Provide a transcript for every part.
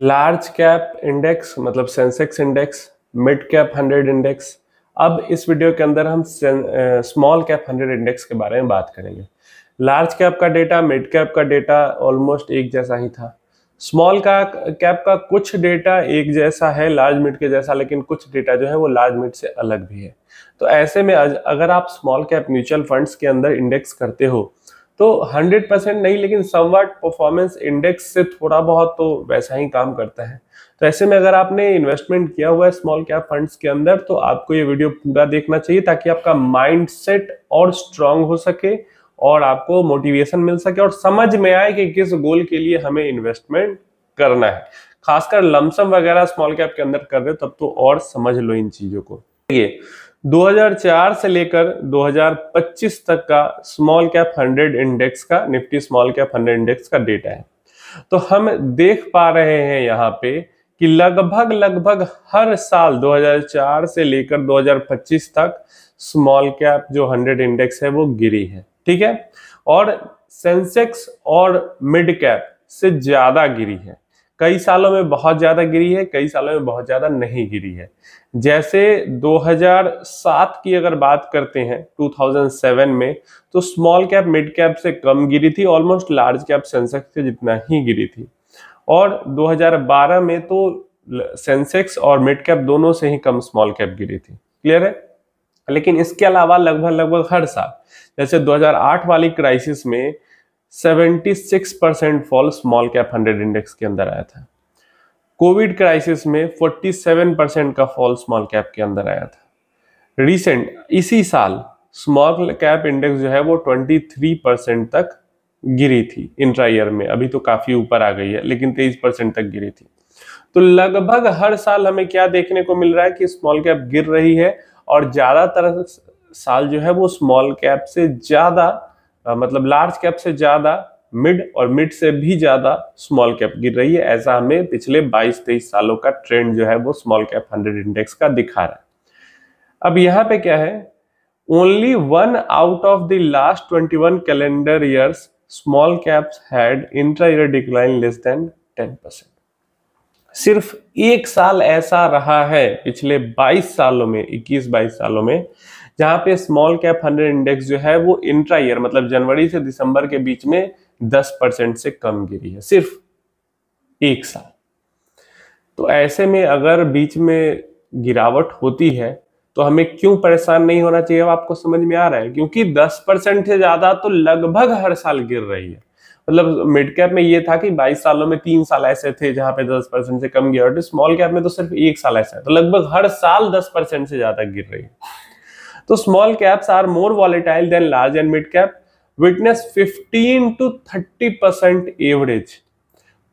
Large cap index मतलब Sensex index, mid cap 100 index. अब इस वीडियो के अंदर हम स्मॉल कैप 100 इंडेक्स के बारे में बात करेंगे। लार्ज कैप का डेटा, मिड कैप का डेटा ऑलमोस्ट एक जैसा ही था। स्मॉल का कैप का कुछ डेटा एक जैसा है लार्ज मिड के जैसा, लेकिन कुछ डेटा जो है वो लार्ज मिड से अलग भी है। तो ऐसे में अगर आप स्मॉल कैप म्यूचुअल फंड्स के अंदर इंडेक्स करते हो तो 100% नहीं, लेकिन समवट परफॉर्मेंस इंडेक्स से थोड़ा बहुत तो वैसा ही काम करता है। तो ऐसे में अगर आपने इन्वेस्टमेंट किया हुआ है स्मॉल कैप फंड्स के अंदर तो आपको ये वीडियो पूरा देखना चाहिए, ताकि आपका माइंडसेट और स्ट्रांग हो सके और आपको मोटिवेशन मिल सके और समझ में आए कि किस गोल के लिए हमें इन्वेस्टमेंट करना है। खासकर लमसम वगैरह स्मॉल कैप के अंदर कर रहे हो तब तो और समझ लो इन चीजों को। देखिए 2004 से लेकर 2025 तक का स्मॉल कैप 100 इंडेक्स का, निफ्टी स्मॉल कैप 100 इंडेक्स का डेटा है। तो हम देख पा रहे हैं यहाँ पे कि लगभग हर साल 2004 से लेकर 2025 तक स्मॉल कैप जो 100 इंडेक्स है वो गिरी है, ठीक है। और सेंसेक्स और मिड कैप से ज्यादा गिरी है। कई सालों में बहुत ज्यादा गिरी है, कई सालों में बहुत ज्यादा नहीं गिरी है। जैसे 2007 की अगर बात करते हैं, 2007 में तो स्मॉल कैप मिड कैप से कम गिरी थी, ऑलमोस्ट लार्ज कैप सेंसेक्स से जितना ही गिरी थी। और 2012 में तो सेंसेक्स और मिड कैप दोनों से ही कम स्मॉल कैप गिरी थी। क्लियर है। लेकिन इसके अलावा लगभग हर साल, जैसे 2008 वाली क्राइसिस में 76% फॉल स्मॉल कैप 100 इंडेक्स के अंदर आया था। कोविड क्राइसिस में 47% का फॉल स्मॉल कैप के अंदर आया था। रिसेंट इसी साल स्मॉल कैप इंडेक्स जो है वो 23% तक गिरी थी इंट्रा ईयर में। अभी तो काफी ऊपर आ गई है, लेकिन 23% तक गिरी थी। तो लगभग हर साल हमें क्या देखने को मिल रहा है कि स्मॉल कैप गिर रही है, और ज्यादातर साल जो है वो स्मॉल कैप से ज्यादा मतलब लार्ज कैप से ज्यादा मिड और मिड से भी ज्यादा स्मॉल कैप गिर रही है। ऐसा हमें पिछले 22-23 सालों का ट्रेंड जो है वो स्मॉल कैप 100 इंडेक्स का दिखा रहा है। अब यहाँ पे क्या है, only 1 out of the last 21 calendar years small caps had intra year decline less than 10%। सिर्फ एक साल ऐसा रहा है पिछले 22 सालों में, 21-22 सालों में, जहां पे स्मॉल कैप 100 इंडेक्स जो है वो इंट्रा ईयर मतलब जनवरी से दिसंबर के बीच में 10% से कम गिरी है, सिर्फ एक साल। तो ऐसे में अगर बीच में गिरावट होती है तो हमें क्यों परेशान नहीं होना चाहिए, आपको समझ में आ रहा है। क्योंकि 10% से ज्यादा तो लगभग हर साल गिर रही है। मतलब मिड कैप में ये था कि 22 सालों में 3 साल ऐसे थे जहां पे 10% से कम गिरावट, स्मॉल कैप में तो सिर्फ एक साल ऐसा है, तो लगभग हर साल 10% से ज्यादा गिर रही है। तो small caps are more volatile than large and mid cap, witness 15 to 30% average,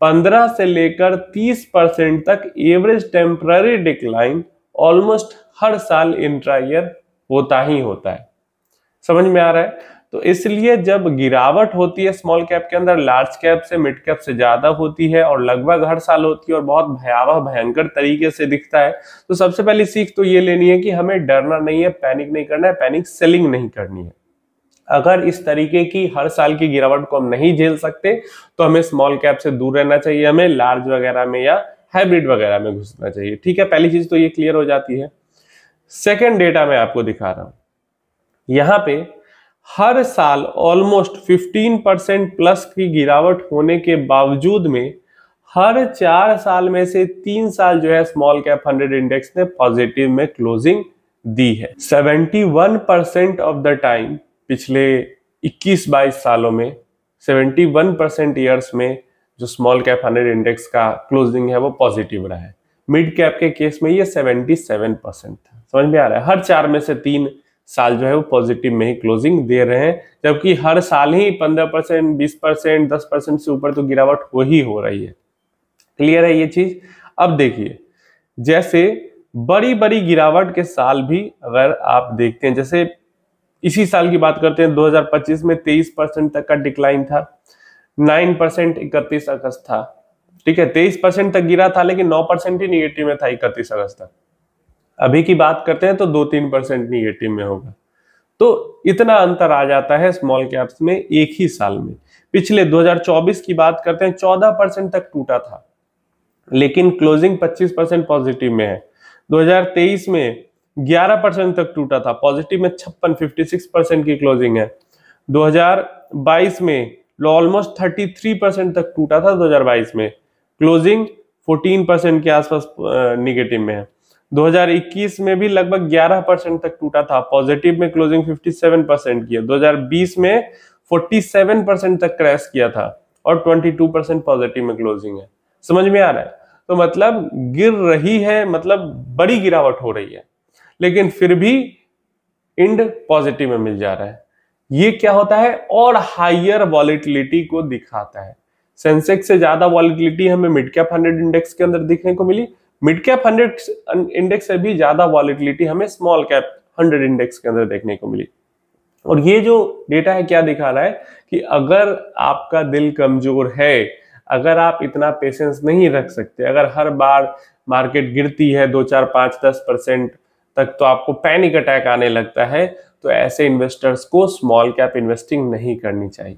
15 से लेकर 30% तक एवरेज टेम्पररी डिक्लाइन ऑलमोस्ट हर साल इंट्रा ईयर होता ही होता है। समझ में आ रहा है। तो इसलिए जब गिरावट होती है स्मॉल कैप के अंदर, लार्ज कैप से मिड कैप से ज्यादा होती है और लगभग हर साल होती है और बहुत भयावह भयंकर तरीके से दिखता है, तो सबसे पहली सीख तो ये लेनी है कि हमें डरना नहीं है, पैनिक नहीं करना है, पैनिक सेलिंग नहीं करनी है। अगर इस तरीके की हर साल की गिरावट को हम नहीं झेल सकते तो हमें स्मॉल कैप से दूर रहना चाहिए, हमें लार्ज वगैरह में या हाइब्रिड वगैरह में घुसना चाहिए। ठीक है, पहली चीज तो ये क्लियर हो जाती है। सेकेंड डेटा मैं आपको दिखा रहा हूं, यहां पे हर साल ऑलमोस्ट 15% प्लस की गिरावट होने के बावजूद में हर 4 साल में से 3 साल जो है स्मॉल कैप 100 इंडेक्स ने पॉजिटिव में क्लोजिंग दी है। 71% ऑफ द टाइम पिछले 21-22 सालों में 71% ईयर्स में जो स्मॉल कैप 100 इंडेक्स का क्लोजिंग है वो पॉजिटिव रहा है। मिड कैप के केस में ये 77% था। समझ में आ रहा है। हर 4 में से 3 साल जो है वो पॉजिटिव में ही क्लोजिंग दे रहे हैं, जबकि हर साल ही 15%, 20%, 10% से ऊपर तो गिरावट हो रही है। क्लियर है ये चीज। अब देखिए, जैसे बड़ी बड़ी गिरावट के साल भी अगर आप देखते हैं, जैसे इसी साल की बात करते हैं 2025 में 23% तक का डिक्लाइन था, 9% 31 अगस्त था। ठीक है, 23% तक गिरा था लेकिन 9% ही निगेटिव में था 31 अगस्त तक। अभी की बात करते हैं तो 2-3% निगेटिव में होगा। तो इतना अंतर आ जाता है स्मॉल कैप्स में एक ही साल में। पिछले 2024 की बात करते हैं 14% तक टूटा था, लेकिन क्लोजिंग 25% पॉजिटिव में है। 2023 में 11% तक टूटा था, पॉजिटिव में 56 की क्लोजिंग है। 2022 में ऑलमोस्ट 33% तक टूटा था, 2022 में क्लोजिंग 14% के आसपास निगेटिव में है। 2021 में भी लगभग 11% तक टूटा था, पॉजिटिव में क्लोजिंग 57% की है। 2020 में 47% तक क्रैश किया था और 22% पॉजिटिव में क्लोजिंग है। समझ में आ रहा है? तो मतलब गिर रही है, मतलब बड़ी गिरावट हो रही है, लेकिन फिर भी इंड पॉजिटिव में मिल जा रहा है। ये क्या होता है? और हायर वॉलेटिलिटी को दिखाता है। सेंसेक्स से ज्यादा वॉलेटिलिटी हमें मिड कैप 100 इंडेक्स के अंदर देखने को मिली, मिड कैप 100 इंडेक्स से भी ज्यादा वॉलेटिलिटी हमें स्मॉल कैप 100 इंडेक्स के अंदर देखने को मिली। और ये जो डेटा है क्या दिखा रहा है कि अगर आपका दिल कमजोर है, अगर आप इतना पेशेंस नहीं रख सकते, अगर हर बार मार्केट गिरती है 2, 4, 5, 10% तक तो आपको पैनिक अटैक आने लगता है, तो ऐसे इन्वेस्टर्स को स्मॉल कैप इन्वेस्टिंग नहीं करनी चाहिए।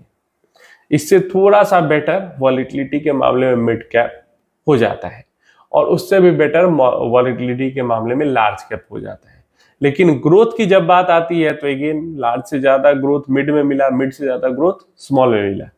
इससे थोड़ा सा बेटर वॉलेटिलिटी के मामले में मिड कैप हो जाता है और उससे भी बेटर वॉलेटिलिटी के मामले में लार्ज कैप हो जाता है। लेकिन ग्रोथ की जब बात आती है तो अगेन लार्ज से ज्यादा ग्रोथ मिड में मिला, मिड से ज्यादा ग्रोथ स्मॉल में मिला।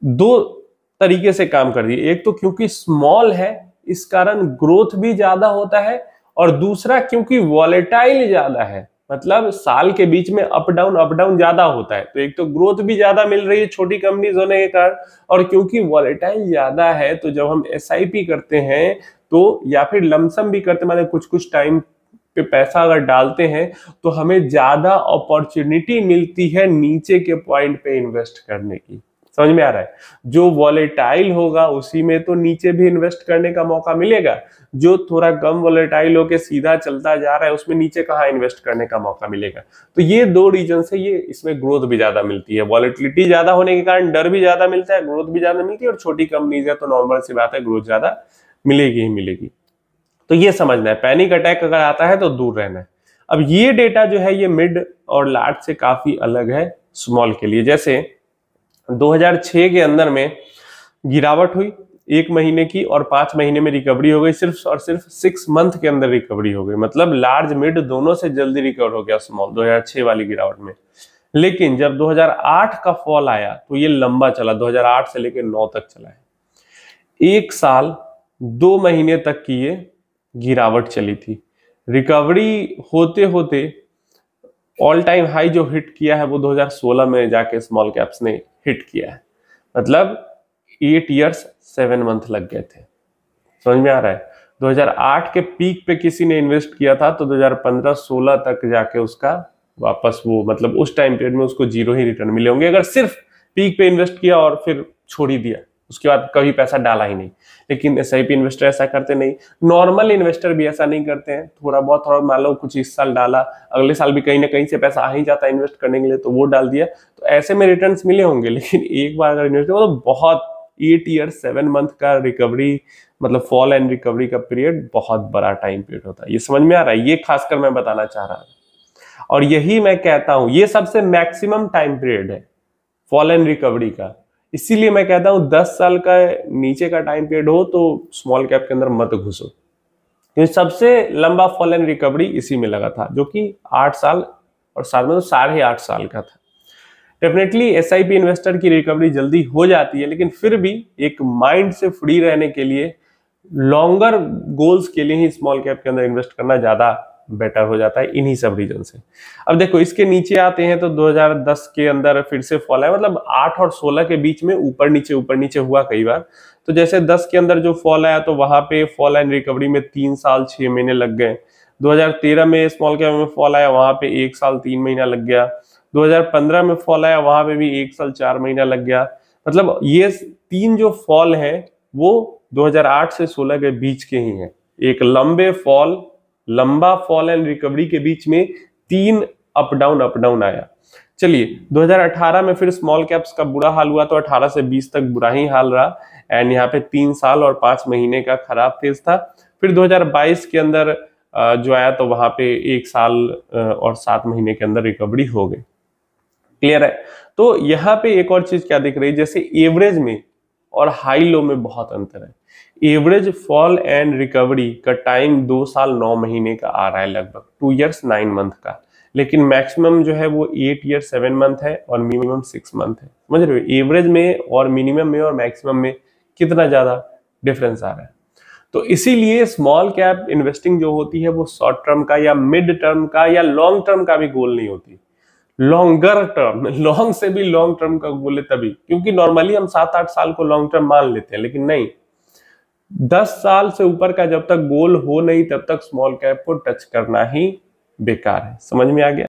दो तरीके से काम कर दिए, एक तो क्योंकि स्मॉल है इस कारण ग्रोथ भी ज्यादा होता है, और दूसरा क्योंकि वॉलेटाइल ज्यादा है, मतलब साल के बीच में अप डाउन ज्यादा होता है। तो एक तो ग्रोथ भी ज्यादा मिल रही है छोटी कंपनीज होने के कारण, और क्योंकि वॉलेटाइल ज्यादा है तो जब हम एसआईपी करते हैं तो, या फिर लमसम भी करते, मतलब कुछ कुछ टाइम पे पैसा अगर डालते हैं तो हमें ज्यादा अपॉर्चुनिटी मिलती है नीचे के पॉइंट पे इन्वेस्ट करने की। समझ में आ रहा है? जो वॉलेटाइल होगा उसी में तो नीचे भी इन्वेस्ट करने का मौका मिलेगा, जो थोड़ा कम वॉलेटाइल होके सीधा चलता जा रहा है उसमें नीचे कहाँ इन्वेस्ट करने का मौका मिलेगा। तो ये दो रीजन से ये इसमें ग्रोथ भी ज्यादा मिलती है। वॉलेटिलिटी ज्यादा होने के कारण डर भी ज्यादा मिलता है, ग्रोथ भी ज्यादा मिलती है, और छोटी कंपनीज है तो नॉर्मल सी बात है ग्रोथ ज्यादा मिलेगी ही मिलेगी। तो ये समझना है, पैनिक अटैक अगर आता है तो दूर रहना है। अब ये डेटा जो है ये मिड और लार्ज से काफी अलग है स्मॉल के लिए। जैसे 2006 के अंदर में गिरावट हुई 1 महीने की और 5 महीने में रिकवरी हो गई, सिर्फ और सिर्फ 6 मंथ के अंदर रिकवरी हो गई, मतलब लार्ज मिड दोनों से जल्दी रिकवर हो गया स्मॉल 2006 वाली गिरावट में। लेकिन जब 2008 का फॉल आया तो ये लंबा चला, 2008 से लेकर 9 तक चला है। 1 साल 2 महीने तक की ये गिरावट चली थी। रिकवरी होते होते ऑल टाइम हाई जो हिट किया है वो 2016 में जाके स्मॉल कैप्स ने हिट किया है, मतलब 8 इयर्स 7 मंथ लग गए थे। समझ में आ रहा है? 2008 के पीक पे किसी ने इन्वेस्ट किया था तो 2015-16 तक जाके उसका वापस वो, मतलब उस टाइम पीरियड में उसको 0 ही रिटर्न मिले होंगे अगर सिर्फ पीक पे इन्वेस्ट किया और फिर छोड़ ही दिया, उसके बाद कभी पैसा डाला ही नहीं। लेकिन एसआईपी इन्वेस्टर ऐसा करते नहीं, नॉर्मल इन्वेस्टर भी ऐसा नहीं करते हैं। थोड़ा बहुत मान लो कुछ इस साल डाला, अगले साल भी कहीं ना कहीं से पैसा आ ही जाता है इन्वेस्ट करने के लिए, तो वो डाल दिया, तो ऐसे में रिटर्न्स मिले होंगे। लेकिन एक बार अगर इन्वेस्ट तो बहुत 8 ईयर 7 मंथ का रिकवरी, मतलब फॉल एंड रिकवरी का पीरियड बहुत बड़ा टाइम पीरियड होता है। ये समझ में आ रहा है? ये खासकर मैं बताना चाह रहा हूं, और यही मैं कहता हूं ये सबसे मैक्सिमम टाइम पीरियड है फॉल एंड रिकवरी का। इसीलिए मैं कहता हूं 10 साल का नीचे का टाइम पीरियड हो तो स्मॉल कैप के अंदर मत घुसो, क्योंकि सबसे लंबा फॉल एंड रिकवरी इसी में लगा था, जो कि 8 साल और साथ में तो 8.5 साल का था। डेफिनेटली एसआईपी इन्वेस्टर की रिकवरी जल्दी हो जाती है, लेकिन फिर भी एक माइंड से फ्री रहने के लिए लॉन्गर गोल्स के लिए ही स्मॉल कैप के अंदर इन्वेस्ट करना ज्यादा बेटर हो जाता है, इन्हीं सब रीजन से। अब देखो इसके नीचे आते हैं तो 2010 के अंदर फिर से फॉल है, मतलब 8 और 16 के बीच में ऊपर नीचे हुआ कई बार। तो जैसे 10 के अंदर जो फॉल आया तो वहां पे फॉल एंड रिकवरी में 3 साल 6 महीने लग गए। 2013 में स्मॉल कैप में फॉल आया, वहां पे 1 साल 3 महीना लग गया। 2015 में फॉल आया, वहां पे भी 1 साल 4 महीना लग गया। मतलब ये 3 जो फॉल है वो 2008 से 16 के बीच के ही हैं। एक लंबा फॉल एंड रिकवरी के बीच में 3 अप डाउन आया। चलिए 2018 में फिर स्मॉल कैप्स का बुरा हाल हुआ, तो 18 से 20 तक बुरा ही हाल रहा, एंड यहाँ पे 3 साल और 5 महीने का खराब फेज था। फिर 2022 के अंदर जो आया तो वहां पे 1 साल और 7 महीने के अंदर रिकवरी हो गई। क्लियर है? तो यहाँ पे एक और चीज क्या दिख रही है, जैसे एवरेज में और हाई लो में बहुत अंतर है। एवरेज फॉल एंड रिकवरी का टाइम 2 साल 9 महीने का आ रहा है, लगभग 2 years 9 month का, लेकिन मैक्सिमम जो है वो 8 years 7 month है और मिनिमम 6 month है। समझ रहे हो, एवरेज में और मिनिमम में और मैक्सिमम में कितना ज्यादा डिफरेंस आ रहा है। तो इसीलिए स्मॉल कैप इन्वेस्टिंग जो होती है वो शॉर्ट टर्म का या मिड टर्म का या लॉन्ग टर्म का भी गोल नहीं होती, लॉन्गर टर्म, लॉन्ग से भी लॉन्ग टर्म का बोले तभी, क्योंकि नॉर्मली हम 7-8 साल को लॉन्ग टर्म मान लेते हैं, लेकिन नहीं, 10 साल से ऊपर का जब तक गोल हो नहीं तब तक स्मॉल कैप को टच करना ही बेकार है। समझ में आ गया?